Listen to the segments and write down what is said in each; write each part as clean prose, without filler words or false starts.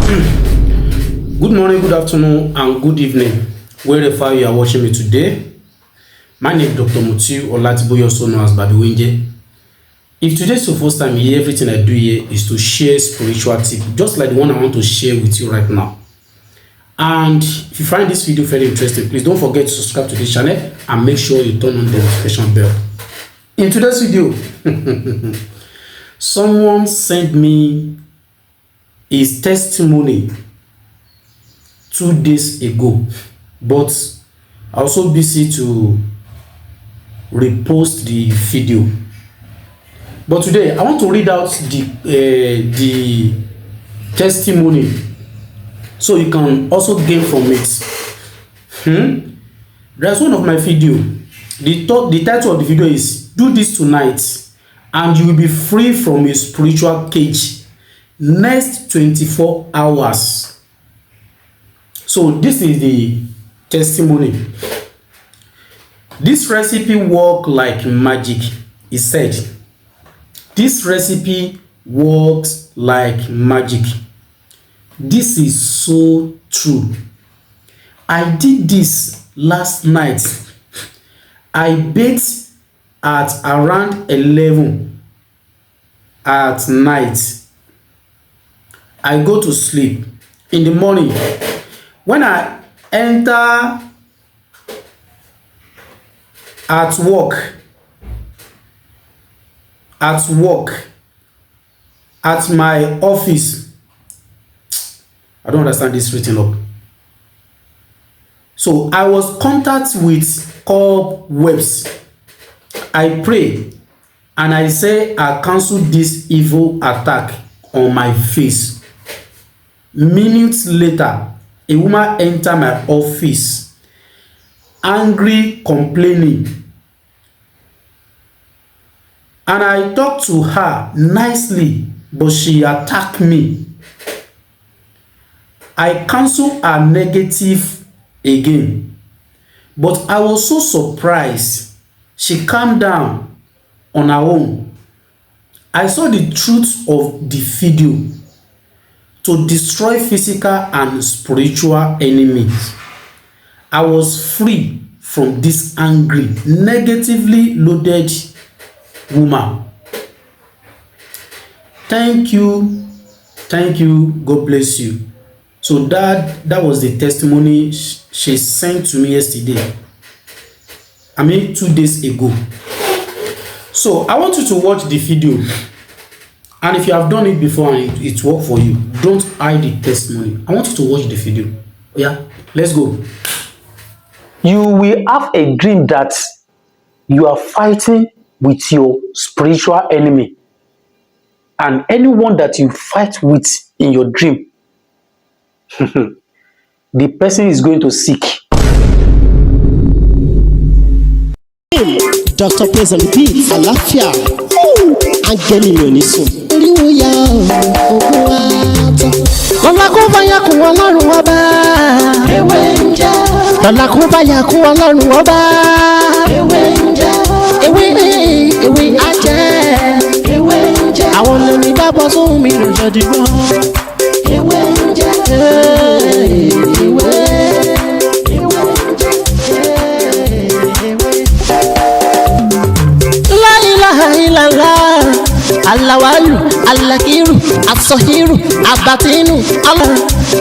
Good morning, good afternoon, and good evening, wherever you are watching me today. My name is Dr. Mutiu Olatiboye, also known as Babi Winje. If today is your first time here, everything I do here is to share spiritual tips, just like the one I want to share with you right now. And if you find this video very interesting, please don't forget to subscribe to this channel and make sure you turn on the notification bell. In today's video, someone sent me his testimony 2 days ago, but I was so busy to repost the video. But today I want to read out the testimony so you can also gain from it. There's one of my video. The title of the video is "Do This Tonight and You Will Be Free from a Spiritual Cage Next 24 Hours." So this is the testimony. This recipe works like magic. He said, this recipe works like magic. This is so true. I did this last night. I baked at around 11 at night. I go to sleep. In the morning, when I enter at work, at my office, I don't understand this written up. So I was contact with cobwebs. I pray and I say I cancel this evil attack on my face. Minutes later, a woman enter my office, angry, complaining. And I talked to her nicely, but she attacked me. I cancel her negative again. But I was so surprised. She calmed down on her own. I saw the truth of the video to destroy physical and spiritual enemies. I was free from this angry, negatively loaded woman. Thank you. God bless you. So that was the testimony she sent to me yesterday. 2 days ago. So I want you to watch the video. And if you have done it before and it worked for you, don't hide the testimony. I want you to watch the video. Yeah, let's go. You will have a dream that you are fighting with your spiritual enemy. And anyone that you fight with in your dream, the person is going to seek. Dr. Praise and Peace, àlàáfíà, áńgẹ́lì mi ò ní sùn. Oríwo ya ògùn wa tán. Lọ́la kó bá yà kún Ọlọ́run ọba. Ewé ń jẹ́. Lọ́la kó bá yà kún Ọlọ́run ọba. Ewé ń jẹ́. Ewé á jẹ́. Ewé ń jẹ́. Àwọn lèmi bá bọ́ sóhun mi lọ́jọ́ dìgbọ́. Ewé ń jẹ́. Ewé. Alawalu, alakiru, asohiru, abatinu,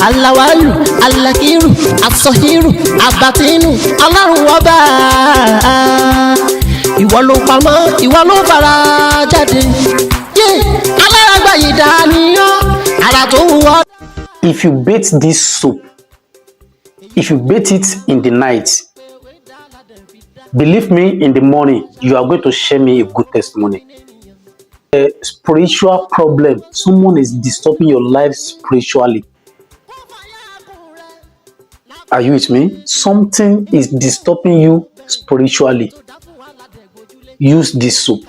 alawalu, alakiru, asohiru, abatinu, Ọlọ́run ọba. Ìwọ ló pamọ́, ìwọ ló fara jáde. Alárágbá yìí dániyàn, ara tó wúwo. If you bait this soup, if you bait it in the night, believe me, in the morning, you are going to share me a good testimony. A spiritual problem, someone is disturbing your life spiritually. Are you with me? Something is disturbing you spiritually. Use this soup.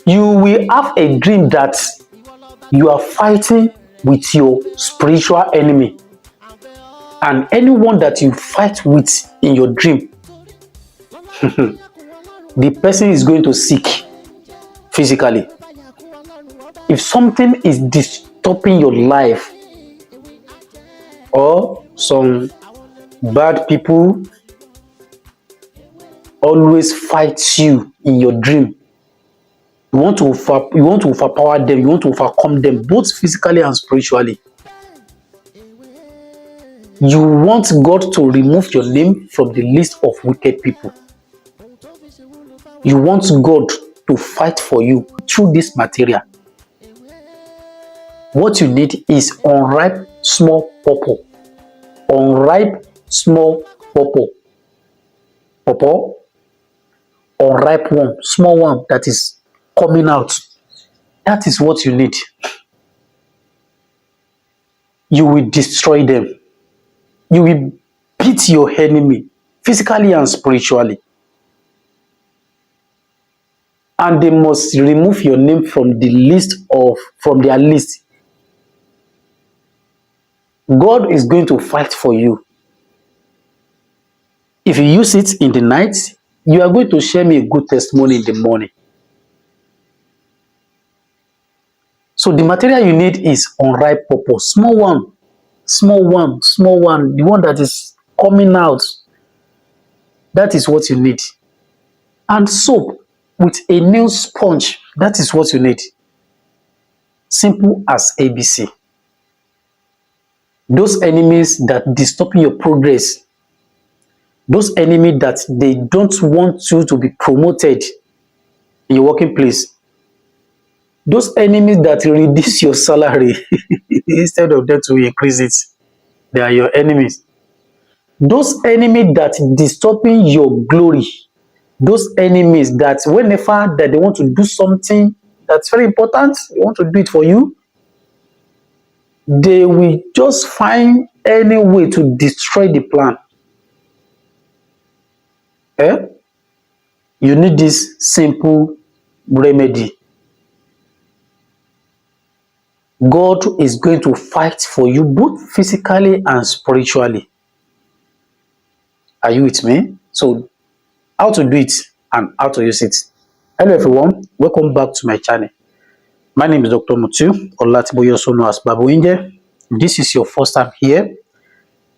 You will have a dream that you are fighting with your spiritual enemy. And anyone that you fight with in your dream, the person is going to seek physically. If something is disturbing your life, or some bad people always fight you in your dream, you want to overpower them, you want to overcome them, both physically and spiritually. You want God to remove your name from the list of wicked people. You want God to fight for you through this material. What you need is unripe small pawpaw. Unripe small pawpaw. Pawpaw, unripe one, small one that is coming out. That is what you need. You will destroy them. You will beat your enemy physically and spiritually. And they must remove your name from their list. God is going to fight for you. If you use it in the night, you are going to share me a good testimony in the morning. So the material you need is unripe pawpaw. Small one, the one that is coming out. That is what you need. And soap with a nail sponge. That is what you need. Simple as ABC. Those enemies that disturb your progress, those enemies that they don't want you to be promoted in your working place, those enemies that reduce your salary instead of them to increase it, they are your enemies. Those enemies that disturbing your glory, those enemies that whenever that they want to do something that's very important, they want to do it for you, they will just find any way to destroy the plan. You need this simple remedy. God is going to fight for you both physically and spiritually. Are you with me? So, how to do it and how to use it. Hello everyone, welcome back to my channel. My name is Dr. Mutiu, Olatiboye, also known as Babawinje. This is your first time here.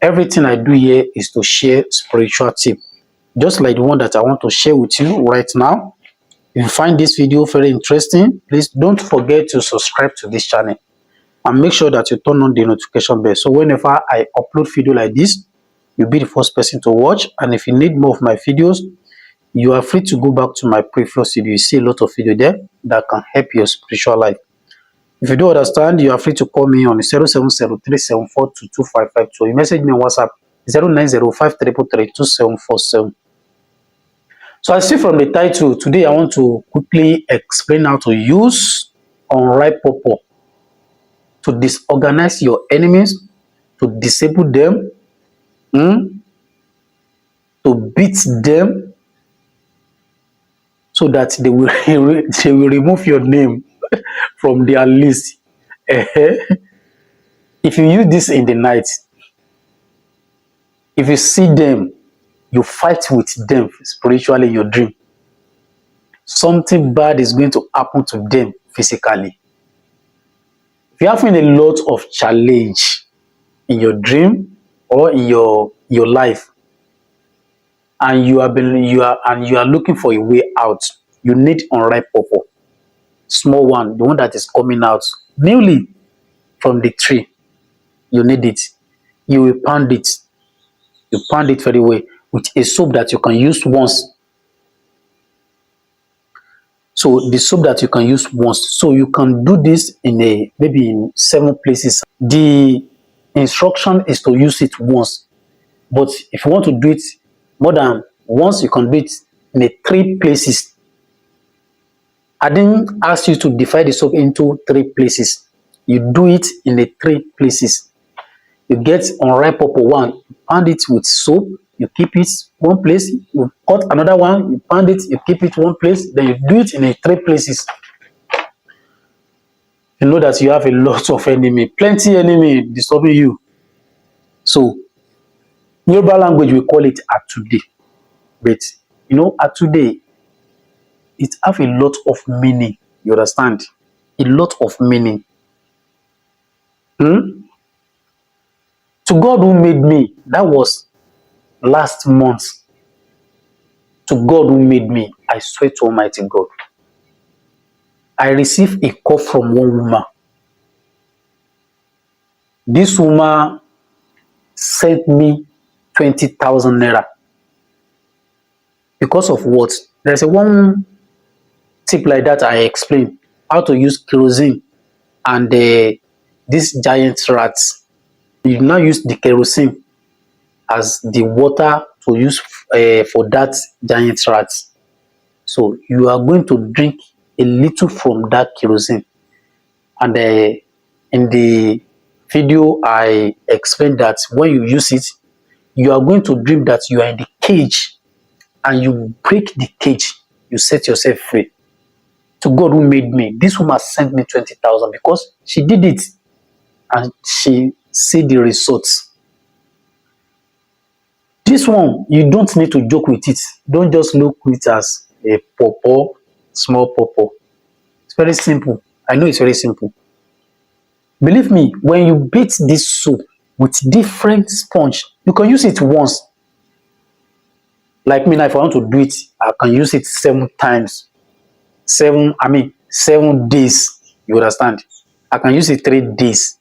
Everything I do here is to share spiritual tips, just like the one that I want to share with you right now. If you find this video very interesting, please don't forget to subscribe to this channel and make sure that you turn on the notification bell, so whenever I upload video like this, you'll be the first person to watch. And if you need more of my videos, you are free to go back to my previous video. You see a lot of video there that can help your spiritual life. If you don't understand, you are free to call me on 0703742255. So you message me on WhatsApp 0905332747. So I see from the title, today I want to quickly explain how to use unripe pawpaw to disorganize your enemies, to disable them, to beat them, so that they will remove your name from their list. If you use this in the night, if you see them, you fight with them spiritually in your dream, something bad is going to happen to them physically. If you're having a lot of challenge in your dream or in your life, and you are looking for a way out, you need unripe pawpaw. Small one, the one that is coming out newly from the tree. You need it. You will pound it. You pound it very well with a soap that you can use once. So the soap that you can use once. So you can do this maybe in 7 places. The instruction is to use it once. But if you want to do it more than once, you can do it in 3 places. I didn't ask you to divide the soap into 3 places. You do it in 3 places. You get unripe pawpaw one, you pound it with soap, you keep it one place, you cut another one, you pound it, you keep it one place, then you do it in 3 places. You know that you have a lot of enemy, plenty enemy disturbing you. So, in Yoruba language, we call it atude. But, atude, it have a lot of meaning, you understand? a lot of meaning. To God who made me, that was last month. To God who made me, I swear to Almighty God. I received a call from one woman. This woman sent me 20,000 naira. Because of what? There's a one tip like that I explained. How to use kerosene and these giant rats. You now use the kerosene as the water to use for that giant rats. So you are going to drink a little from that kerosene. And in the video, I explained that when you use it, you are going to dream that you are in the cage and you break the cage. You set yourself free. To God who made me, this woman sent me 20,000 because she did it and she see the results. This one, you don't need to joke with it. Don't just look at it as a pawpaw, small pawpaw. It's very simple. I know it's very simple. Believe me, when you beat this soup with different sponge, you can use it once. Like me now, if I want to do it, I can use it 7 times. 7 days. You understand? I can use it 3 days.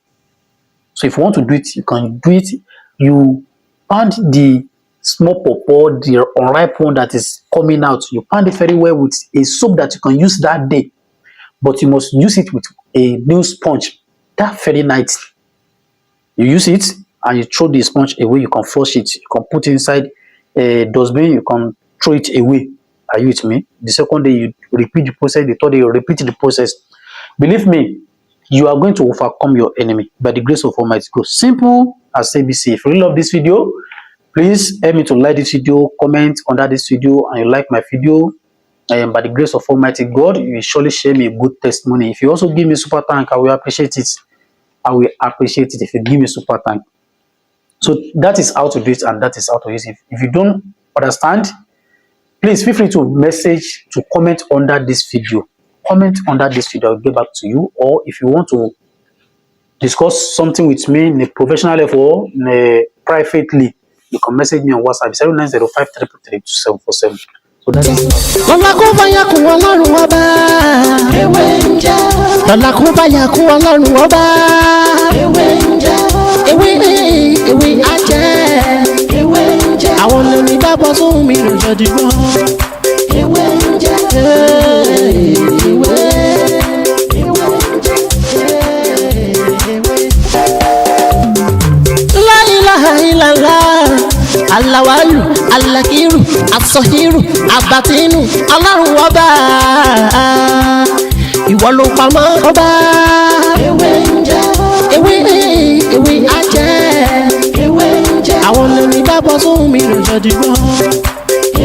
So if you want to do it, you can do it. You pound the small pawpaw, the unripe one that is coming out. You pound it very well with a soap that you can use that day. But you must use it with a new sponge. That very night, you use it and you throw the sponge away. You can flush it. You can put it inside a dustbin. You can throw it away. Are you with me? The second day, you repeat the process. The third day, you repeat the process. Believe me, you are going to overcome your enemy by the grace of Almighty God. Simple as ABC. If you really love this video, please help me to like this video, comment under this video, and you like my video. And by the grace of Almighty God, you will surely share me a good testimony. If you also give me super thank, I will appreciate it. I will appreciate it if you give me super thank. So that is how to do it, and that is how to use it. If you don't understand, please feel free to message, to comment under this video. Comment under this video, I'll get back to you. Or if you want to discuss something with me in a professional level, privately, you can message me on WhatsApp 7905332747. So that is lọ́la kó bá yà kú ọlọ́run ọba. ewé ń jẹ́. lọ́la kó bá yà kú ọlọ́run ọba. ewé ń jẹ́. ewé á jẹ́. ewé ń jẹ́. àwọn olórí bá bọ́ sóhun mi lọ́jọ́ dìbò. ewé ń jẹ́. ewé ń jẹ́. La ilaha illallah. Alawalu, alakiru, asọhiru, abatinu, ọlọ́run ọba. Ìwọ ló pamọ́ ọba. ewé ń jẹ́. ewé á jẹ́. ewé ń jẹ́. àwọn olórí bá bọ́ sóhun mi lọ́jọ́ dìbò.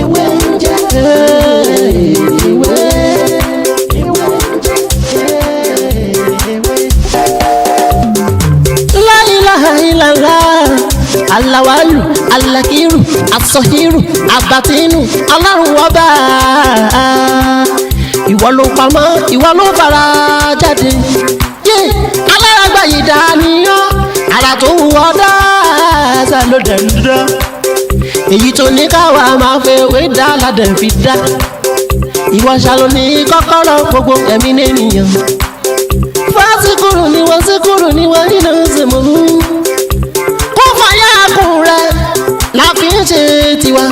ewé ń jẹ́. ewé ń jẹ́. La ilaha illallah. Alawalu, alakiru, asọhiru, abatinu, ọlọ́run ọba. Ìwọ ló pamọ́, ìwọ ló fara jáde. Alárágbá yìí dániyàn, ara tó wù ọ́ dáadáa ló dẹ̀ ń dá. Èyí tó ní káwa máa fẹ́ wé dá ládẹ̀ fi dá. Ìwọ ṣàlò ní kọ́kọ́rọ́ gbogbo ẹ̀mí nìyẹn. Fásikúrú ni wọ́n nínú ìsìnkú. La fi ń ṣe tiwa